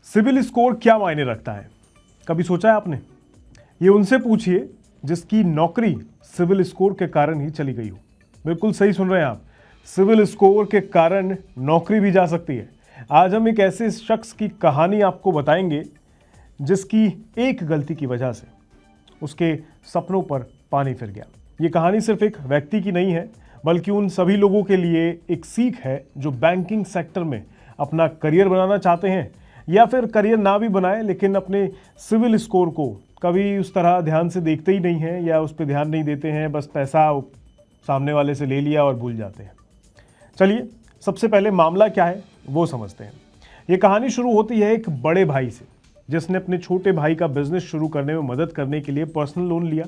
Civil score क्या मायने रखता है, कभी सोचा है आपने? ये उनसे पूछिए जिसकी नौकरी सिविल स्कोर के कारण ही चली गई हो। बिल्कुल सही सुन रहे हैं आप, सिविल स्कोर के कारण नौकरी भी जा सकती है। आज हम एक ऐसे शख्स की कहानी आपको बताएंगे जिसकी एक गलती की वजह से उसके सपनों पर पानी फिर गया। ये कहानी सिर्फ एक व्यक्ति की नहीं है, बल्कि उन सभी लोगों के लिए एक सीख है जो बैंकिंग सेक्टर में अपना करियर बनाना चाहते हैं, या फिर करियर ना भी बनाए लेकिन अपने सिविल स्कोर को कभी उस तरह ध्यान से देखते ही नहीं हैं या उस पर ध्यान नहीं देते हैं, बस पैसा सामने वाले से ले लिया और भूल जाते हैं। चलिए सबसे पहले मामला क्या है वो समझते हैं। ये कहानी शुरू होती है एक बड़े भाई से जिसने अपने छोटे भाई का बिजनेस शुरू करने में मदद करने के लिए पर्सनल लोन लिया।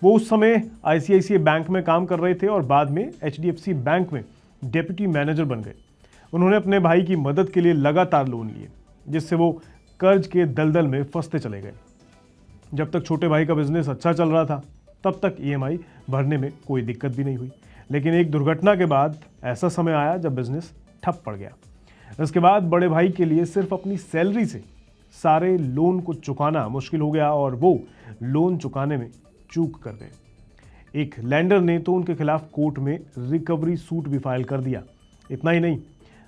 वो उस समय आईसीआईसीआई बैंक में काम कर रहे थे और बाद में एचडीएफसी बैंक में डेप्यूटी मैनेजर बन गए। उन्होंने अपने भाई की मदद के लिए लगातार लोन लिए, जिससे वो कर्ज के दलदल में फंसते चले गए। जब तक छोटे भाई का बिजनेस अच्छा चल रहा था तब तक ईएमआई भरने में कोई दिक्कत भी नहीं हुई, लेकिन एक दुर्घटना के बाद ऐसा समय आया जब बिजनेस ठप पड़ गया। इसके बाद बड़े भाई के लिए सिर्फ अपनी सैलरी से सारे लोन को चुकाना मुश्किल हो गया और वो लोन चुकाने में चूक कर गए। एक लैंडर ने तो उनके खिलाफ कोर्ट में रिकवरी सूट भी फाइल कर दिया। इतना ही नहीं,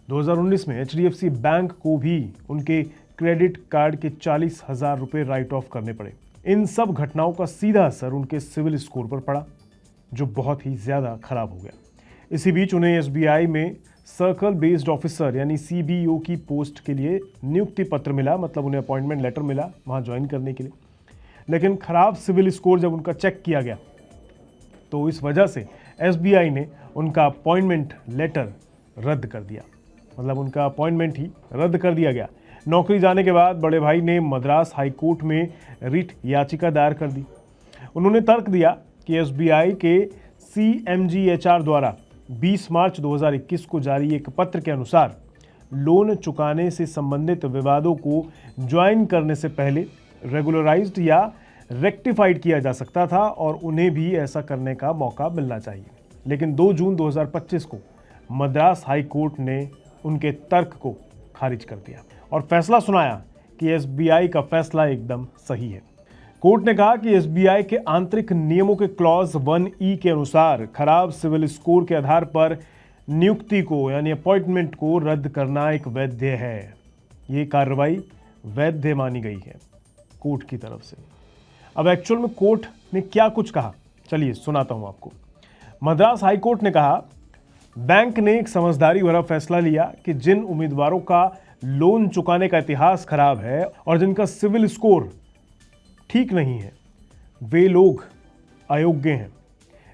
2019 में एचडीएफसी बैंक को भी उनके क्रेडिट कार्ड के 40,000 रुपये राइट ऑफ करने पड़े। इन सब घटनाओं का सीधा असर उनके सिविल स्कोर पर पड़ा, जो बहुत ही ज़्यादा खराब हो गया। इसी बीच उन्हें एसबीआई में सर्कल बेस्ड ऑफिसर यानी सीबीओ की पोस्ट के लिए नियुक्ति पत्र मिला, मतलब उन्हें अपॉइंटमेंट लेटर मिला वहाँ ज्वाइन करने के लिए। लेकिन खराब सिविल स्कोर जब उनका चेक किया गया तो इस वजह से एसबीआई ने उनका अपॉइंटमेंट लेटर रद्द कर दिया, मतलब उनका अपॉइंटमेंट ही रद्द कर दिया गया। नौकरी जाने के बाद बड़े भाई ने मद्रास हाई कोर्ट में रिट याचिका दायर कर दी। उन्होंने तर्क दिया कि एसबीआई के सीएमजीएचआर द्वारा 20 मार्च 2021 को जारी एक पत्र के अनुसार लोन चुकाने से संबंधित विवादों को ज्वाइन करने से पहले रेगुलराइज्ड या रेक्टिफाइड किया जा सकता था और उन्हें भी ऐसा करने का मौका मिलना चाहिए। लेकिन 2 जून 2025 को मद्रास हाई कोर्ट ने उनके तर्क को खारिज कर दिया और फैसला सुनाया कि एसबीआई का फैसला एकदम सही है। कोर्ट ने कहा कि एसबीआई के आंतरिक नियमों के क्लॉज 1E के अनुसार खराब सिविल स्कोर के आधार पर नियुक्ति को यानी अपॉइंटमेंट को रद्द करना एक वैध है। ये कार्रवाई वैध मानी गई है कोर्ट की तरफ से। अब एक्चुअल में कोर्ट ने क्या कुछ कहा, चलिए सुनाता हूं आपको। मद्रास हाई कोर्ट ने कहा, बैंक ने एक समझदारी भरा फैसला लिया कि जिन उम्मीदवारों का लोन चुकाने का इतिहास खराब है और जिनका सिविल स्कोर ठीक नहीं है, वे लोग अयोग्य हैं।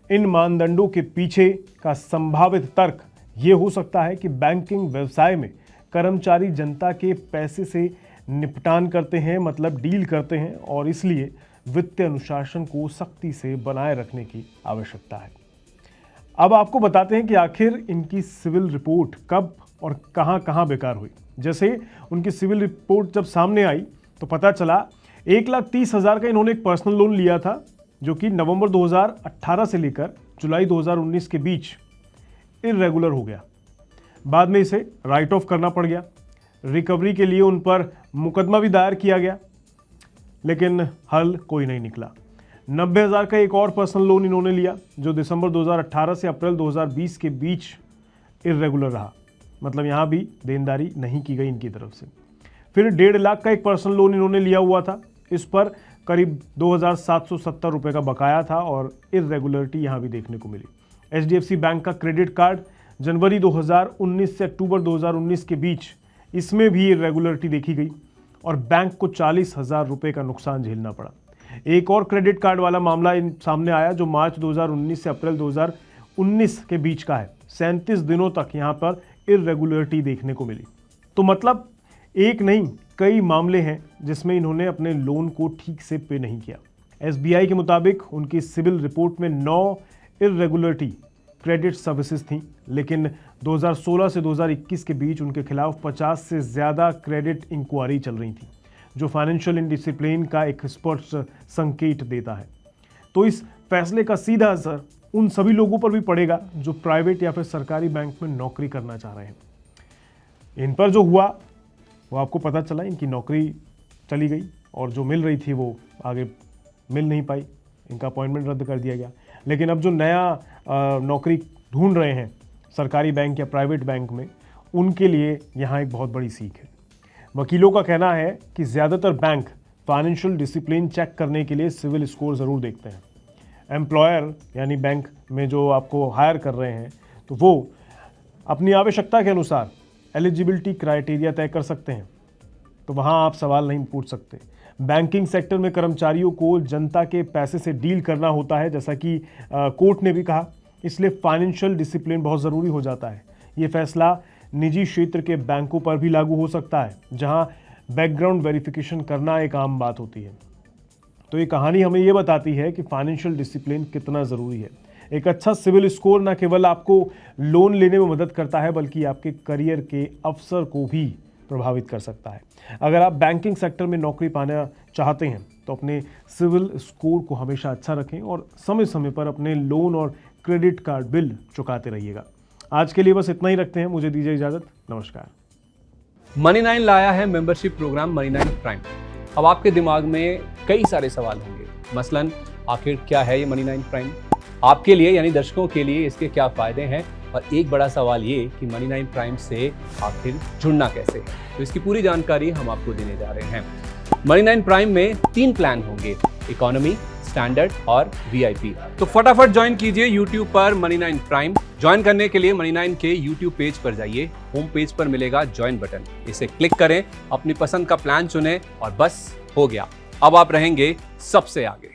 इन मानदंडों के पीछे का संभावित तर्क ये हो सकता है कि बैंकिंग व्यवसाय में कर्मचारी जनता के पैसे से निपटान करते हैं, मतलब डील करते हैं, और इसलिए वित्तीय अनुशासन को सख्ती से बनाए रखने की आवश्यकता है। अब आपको बताते हैं कि आखिर इनकी सिविल रिपोर्ट कब और कहां बेकार हुई। जैसे उनकी सिविल रिपोर्ट जब सामने आई तो पता चला 1,30,000 का इन्होंने एक पर्सनल लोन लिया था, जो कि नवंबर 2018 से लेकर जुलाई 2019 के बीच इर्रेगुलर हो गया। बाद में इसे राइट ऑफ करना पड़ गया। रिकवरी के लिए उन पर मुकदमा भी दायर किया गया, लेकिन हल कोई नहीं निकला। 90,000 का एक और पर्सनल लोन इन्होंने लिया, जो दिसंबर 2018 से अप्रैल 2020 के बीच इर्रेगुलर रहा, मतलब यहाँ भी देनदारी नहीं की गई इनकी तरफ से। फिर 1.5 लाख का एक पर्सनल लोन इन्होंने लिया हुआ था, इस पर करीब 2,770 रुपये का बकाया था और इर्रेगुलरिटी यहाँ भी देखने को मिली। एचडीएफसी बैंक का क्रेडिट कार्ड जनवरी 2019 से अक्टूबर 2019 के बीच, इसमें भी इर्रेगुलरिटी देखी गई और बैंक को 40,000 रुपये का नुकसान झेलना पड़ा। एक और क्रेडिट कार्ड वाला मामला सामने आया जो मार्च 2019 से अप्रैल 2019 के बीच का है। 37 दिनों तक यहाँ पर इर्रेगुलरिटी देखने को मिली। तो मतलब एक नहीं कई मामले हैं जिसमें इन्होंने अपने लोन को ठीक से पे नहीं किया। एसबीआई के मुताबिक उनकी सिविल रिपोर्ट में 9 इर्रेगुलरिटी क्रेडिट सर्विसेज थी, लेकिन 2016 से 2021 के बीच उनके खिलाफ 50 से ज़्यादा क्रेडिट इंक्वायरी चल रही थी, जो फाइनेंशियल इंडिसिप्लिन का एक स्पष्ट संकेत देता है। तो इस फैसले का सीधा असर उन सभी लोगों पर भी पड़ेगा जो प्राइवेट या फिर सरकारी बैंक में नौकरी करना चाह रहे हैं। इन पर जो हुआ वो आपको पता चला इनकी नौकरी चली गई और जो मिल रही थी वो आगे मिल नहीं पाई, इनका अपॉइंटमेंट रद्द कर दिया गया। लेकिन अब जो नया नौकरी ढूंढ रहे हैं सरकारी बैंक या प्राइवेट बैंक में, उनके लिए यहाँ एक बहुत बड़ी सीख है। वकीलों का कहना है कि ज़्यादातर बैंक फाइनेंशियल डिसिप्लिन चेक करने के लिए सिविल स्कोर ज़रूर देखते हैं। एम्प्लॉयर यानी बैंक में जो आपको हायर कर रहे हैं, तो वो अपनी आवश्यकता के अनुसार एलिजिबिलिटी क्राइटेरिया तय कर सकते हैं, तो वहाँ आप सवाल नहीं पूछ सकते। बैंकिंग सेक्टर में कर्मचारियों को जनता के पैसे से डील करना होता है, जैसा कि कोर्ट ने भी कहा, इसलिए फाइनेंशियल डिसिप्लिन बहुत ज़रूरी हो जाता है। ये फैसला निजी क्षेत्र के बैंकों पर भी लागू हो सकता है, जहां बैकग्राउंड वेरिफिकेशन करना एक आम बात होती है। तो ये कहानी हमें ये बताती है कि फाइनेंशियल डिसिप्लिन कितना ज़रूरी है। एक अच्छा सिविल स्कोर न केवल आपको लोन लेने में मदद करता है, बल्कि आपके करियर के अवसर को भी प्रभावित कर सकता है। अगर आप बैंकिंग सेक्टर में नौकरी पाना चाहते हैं तो अपने सिविल स्कोर को हमेशा अच्छा रखें और समय समय पर अपने लोन और क्रेडिट कार्ड बिल चुकाते रहिएगा। आज के लिए बस इतना ही रखते हैं, मुझे दीजिए इजाजत, नमस्कार। मनी9 लाया है मेंबरशिप प्रोग्राम मनी9 प्राइम। अब आपके दिमाग में कई सारे सवाल होंगे, मसलन आखिर क्या है ये मनी9 प्राइम, आपके लिए यानी दर्शकों के लिए इसके क्या फायदे हैं, और एक बड़ा सवाल ये कि मनी9 प्राइम से आखिर जुड़ना कैसे है। तो इसकी पूरी जानकारी हम आपको देने जा रहे हैं। मनी9 प्राइम में 3 प्लान होंगे, इकोनॉमी, स्टैंडर्ड और वीआईपी। तो फटाफट ज्वाइन कीजिए YouTube पर मनी9 प्राइम। ज्वाइन करने के लिए मनी9 के YouTube पेज पर जाइए, होम पेज पर मिलेगा ज्वाइन बटन, इसे क्लिक करें, अपनी पसंद का प्लान चुनें और बस हो गया, अब आप रहेंगे सबसे आगे।